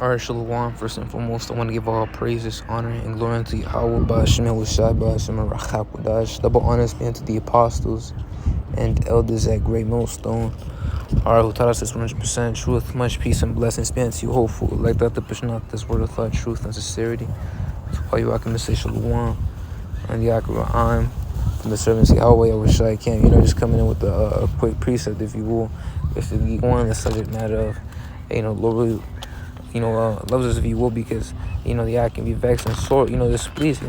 Alright, Shalom. First and foremost, I want to give all praises, honor, and glory unto Yahweh, Ba'ashem Yahushai, Ba'ashem Rachakodash. Double honors be unto the apostles and elders at Great Millstone. Alright, who taught us this 100% truth, much peace and blessings be unto you, hopeful. Like that, to push out this word of thought, truth, and sincerity. To all you, I can say Shalom and Yakara'im from the servants of Yahweh, Yahushai Camp. Just coming in with a quick precept, if you will. If you go on the subject matter of, Lord really, loves us, if you will, because, the eye can be vexed and sore, displeased,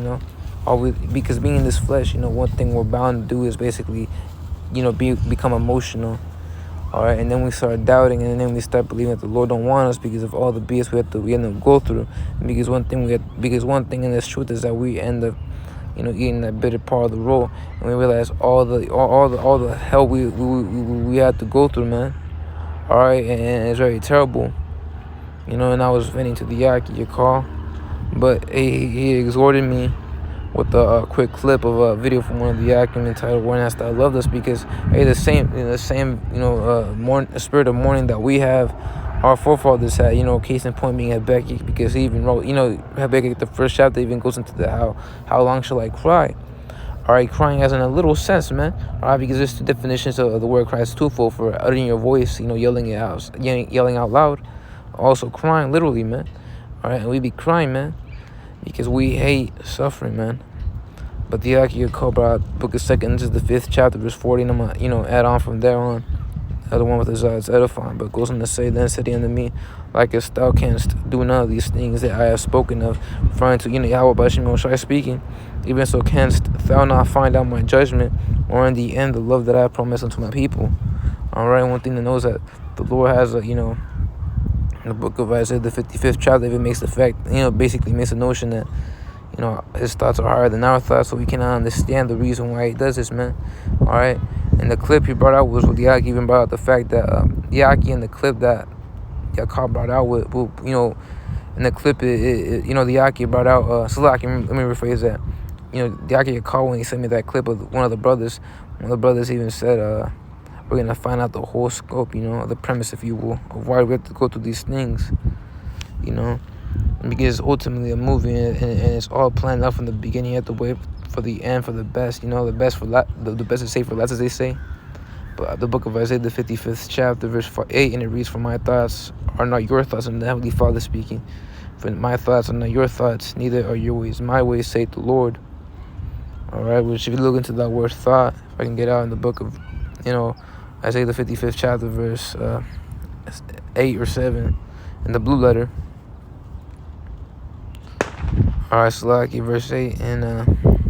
because being in this flesh, one thing we're bound to do is basically, become emotional, all right, and then we start doubting, and then we start believing that the Lord don't want us because of all the BS we end up go through, because one thing in this truth is that we end up, eating that bitter part of the roll, and we realize all the hell we had to go through, man, all right, and it's very terrible. And I was venting to the Yaki call, but he exhorted me with a quick clip of a video from one of the Yakim entitled "Warning Us That Loved Us," because the same spirit of mourning that we have, our forefathers had. Case in point being Habakkuk, because he even wrote, Habakkuk, the first chapter even goes into the how long shall I cry? All right, crying has in a little sense, man. All right, because there's two definitions of the word cry. It's twofold: for uttering your voice, yelling out loud. Also crying, literally, man. All right, and we be crying, man, because we hate suffering, man. But the Yaki Cobra book of 2nd is the 5th chapter, verse 40, and I'm gonna, add on from there on. The other one with his eyes edifying, but goes on to say, then said he unto me, like as thou canst do none of these things that I have spoken of, referring to, Yahweh Ba'ashem Yahushai speaking, even so canst thou not find out my judgment, or in the end the love that I have promised unto my people. All right, one thing to know is that the Lord has in the book of Isaiah, the 55th chapter, even makes the fact, basically makes the notion that, his thoughts are higher than our thoughts, so we cannot understand the reason why he does this, man. All right, and the clip he brought out was with Yaki, even brought out the fact that Yaki in the clip that Yakar brought out with, in the clip, the Yaki brought out, Salaki, let me rephrase that. The Yaki Yakar, when he sent me that clip of one of the brothers even said, we're going to find out the whole scope, the premise, if you will, of why we have to go through these things, because ultimately a movie, and it's all planned out from the beginning. You have to wait for the end, for the best, the best the best is saved for last, as they say. But the book of Isaiah, the 55th chapter, verse 8, and it reads, for my thoughts are not your thoughts, and the Heavenly Father speaking. For my thoughts are not your thoughts, neither are your ways my ways, saith the Lord. All right, which if you look into that word thought, if I can get out in the book of, Isaiah the 55th chapter, verse 8 or 7, in the blue letter. Alright, Salaki, verse 8, and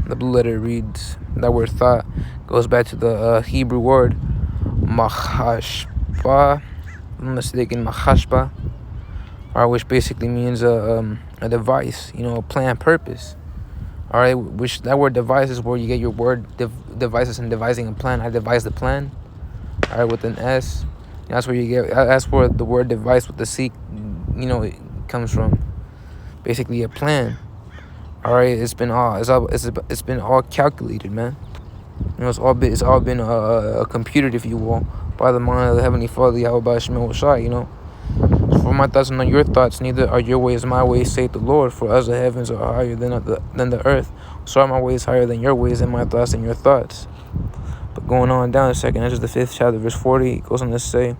the blue letter reads, that word thought goes back to the Hebrew word machashba, if I'm mistaken, machashba, which basically means a device, a plan, purpose. Alright, which that word device is where you get your word devices and devising a plan. I devised the plan. Alright, with an S. That's where that's where the word device with the C, it comes from. Basically a plan. Alright, it's been all calculated, man. It's all been computed, if you will, by the mind of the Heavenly Father, Yahweh Ba'ashem Yahushai, For my thoughts are not your thoughts, neither are your ways my ways, saith the Lord. For as the heavens are higher than the earth, so are my ways higher than your ways, and my thoughts than your thoughts. But going on down a second, that's the 5th chapter, verse 40, it goes on to say,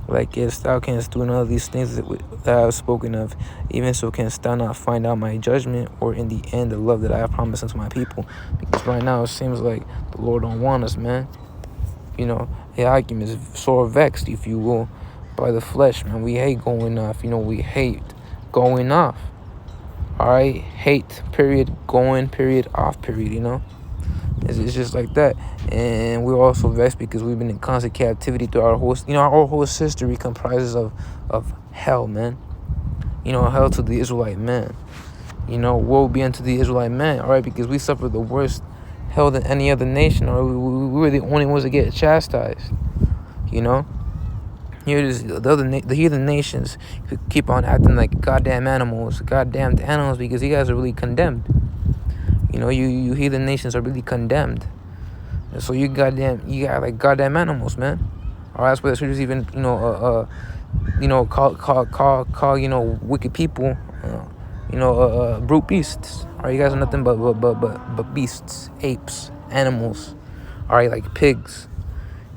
like as thou canst do none of these things that I have spoken of, even so canst thou not find out my judgment, or in the end the love that I have promised unto my people. Because right now it seems like the Lord don't want us, man. Hakim is sore vexed, if you will, by the flesh, man. We hate going off, we hate going off. Alright, hate, period, going, period, off, period, It's just like that. And we're also vexed because we've been in constant captivity through our whole, our whole history comprises of hell, man. Hell to the Israelite man. Woe be unto the Israelite man, all right, because we suffer the worst hell than any other nation, or we were the only ones that get chastised, Here the heathen nations keep on acting like goddamn animals because you guys are really condemned. You heathen nations are really condemned. And so you got like goddamn animals, man. All right, that's why the scriptures even, call wicked people, brute beasts. All right, you guys are nothing but beasts, apes, animals. All right, like pigs.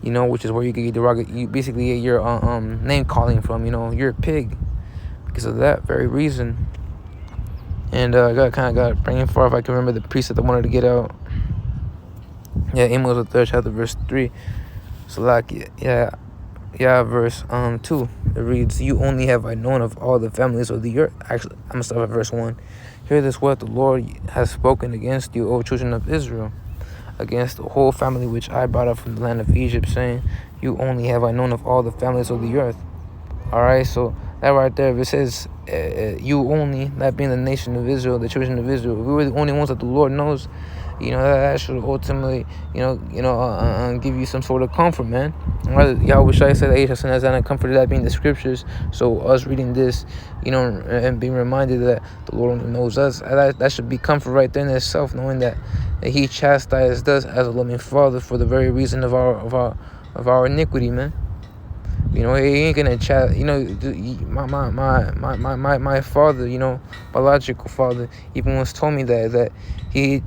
Which is where you get you basically get your name calling from. You're a pig because of that very reason. And I got praying for if I can remember the precept I wanted to get out. Yeah, Amos the 3rd chapter verse 3. So like verse 2. It reads, "You only have I known of all the families of the earth." Actually, I'm gonna start at verse 1. "Hear this word the Lord has spoken against you, O children of Israel, against the whole family which I brought up from the land of Egypt, saying, You only have I known of all the families of the earth." Alright, so that right there, if it says you only, that being the nation of Israel, the children of Israel, if we were the only ones that the Lord knows, that should ultimately, give you some sort of comfort, man. Right? Yahweh Shai said, "That comforted that being the scriptures." So us reading this, and being reminded that the Lord only knows us, that should be comfort right there in itself, knowing that He chastised us as a loving Father for the very reason of our iniquity, man. He ain't gonna chat. My father, biological father, even once told me that he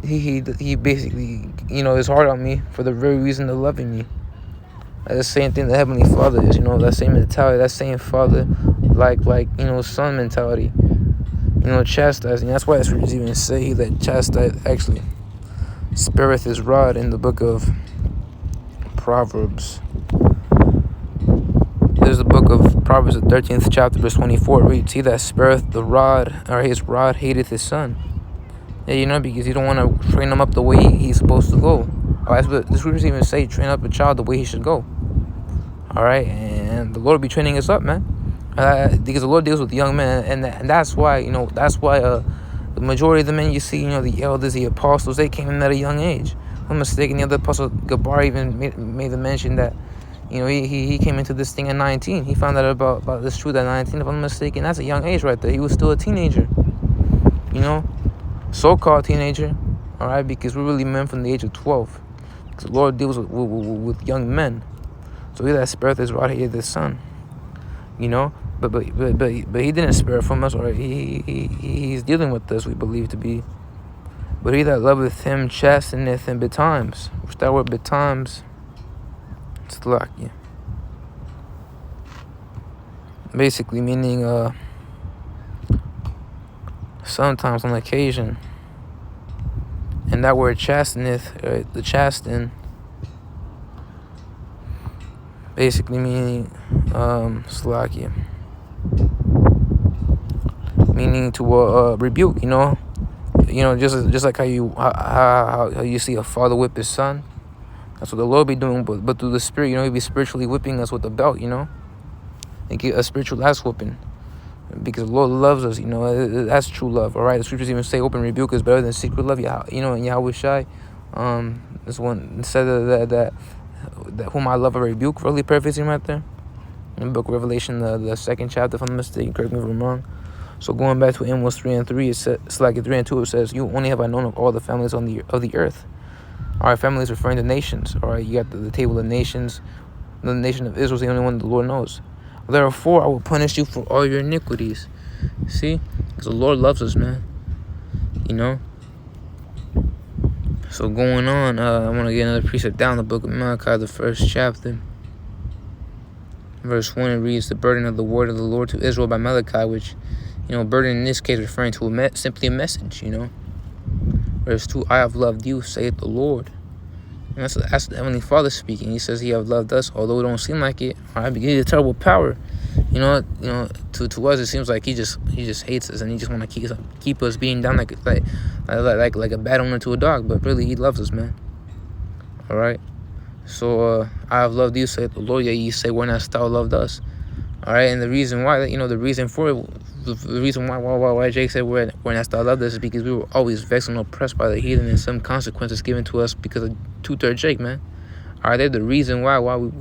basically, is hard on me for the very reason of loving me. That's the same thing the Heavenly Father is. That same mentality, that same father, like son mentality. Chastising. That's why the scriptures even say that chastise actually spareth his rod in the book of Proverbs. There's the book of Proverbs, the 13th chapter, verse 24. It reads, "He that spareth the rod, or his rod hateth his son." Yeah, because you don't want to train him up the way he's supposed to go. That's what the scriptures even say, train up a child the way he should go. Alright, and the Lord will be training us up, man. Because the Lord deals with young men, and that's why, the majority of the men you see, the elders, the apostles, they came in at a young age. If I'm mistaken, the other apostle Gabar even made the mention that he came into this thing at 19. He found out about this truth at 19, if I'm mistaken. That's a young age right there. He was still a teenager. So-called teenager. All right, because we're really men from the age of 12. Because the Lord deals with young men. So he that spareth his rod hated his son. But he didn't spare from us, or he's dealing with us, we believe to be. But he that loveth him chasteneth him betimes. Which that word betimes, it's like, yeah. Basically meaning sometimes, on occasion. And that word chasteneth, the chasten, basically meaning Slovakia, meaning to rebuke. Just like how you see a father whip his son. That's what the Lord be doing, but through the Spirit, He'll be spiritually whipping us with a belt, and get a spiritual ass whooping. Because the Lord loves us, that's true love. All right, the scriptures even say open rebuke is better than secret love. And Yahweh Shai, this one said that whom I love I rebuke. Really paraphrasing right there. In the book of Revelation, the 2nd chapter, if I'm not mistaken, correct me if I'm wrong. So going back to Amos 3:3, it's like 3:2. It says, "You only have I known of all the families of the earth." All right, families referring to nations. All right, you got the table of nations. The nation of Israel is the only one the Lord knows. "Therefore, I will punish you for all your iniquities." See? Because the Lord loves us, man. So going on, I want to get another precept down the book of Malachi, the 1st chapter. Verse 1, it reads, "The burden of the word of the Lord to Israel by Malachi," which, burden in this case referring to simply a message, Verse 2, "I have loved you, saith the Lord." And that's the Heavenly Father speaking. He says He have loved us, although it don't seem like it. All right, because He's a terrible power. To us it seems like He just hates us, and He just want to keep us being down like a bad owner to a dog. But really, He loves us, man. All right. So I have loved you, saith the Lord. Yet ye say, "When hast thou loved us?" All right, and the reason why, the reason for it, the reason why Jake said, "When hast thou loved us," is because we were always vexed and oppressed by the heathen, and some consequences given to us because of 2/3 Jake, man. All right, they're the reason why we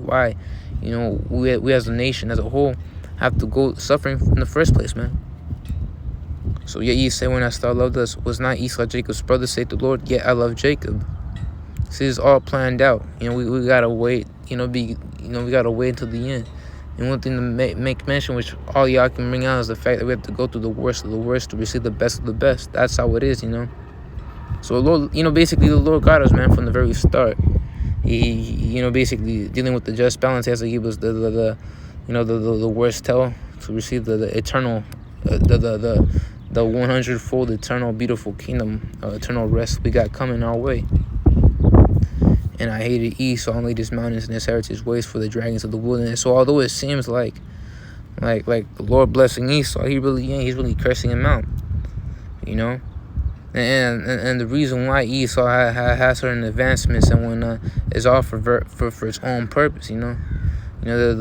as a nation as a whole have to go suffering in the first place, man. So yet ye say, "When hast thou loved us? Was not Esau Jacob's brother, saith the Lord? Yet I love Jacob." See, it's all planned out. We gotta wait. We gotta wait until the end. And one thing to make mention, which all y'all can bring out, is the fact that we have to go through the worst of the worst to receive the best of the best. That's how it is, you know. So, Lord, you know, basically the Lord got us, man, from the very start. He you know, basically dealing with the just balance, he has to give us the worst tell to receive the eternal, the 100-fold eternal beautiful kingdom, eternal rest we got coming our way. And I hated Esau and laid his mountains and his heritage waste for the dragons of the wilderness. So although it seems like the Lord blessing Esau, he's really cursing him out, you know. And the reason why Esau has certain advancements and whatnot is all for its own purpose, you know. You know,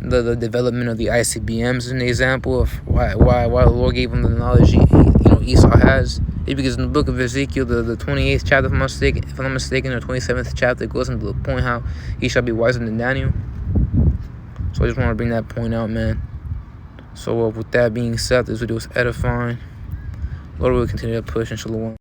the development of the ICBMs is an example of why the Lord gave him the knowledge Esau has. It's because in the book of Ezekiel, the 28th chapter, if I'm not mistaken, or 27th chapter, it goes into the point how he shall be wiser than Daniel. So I just want to bring that point out, man. So with that being said, this video was edifying. Lord will continue to push, and shalom.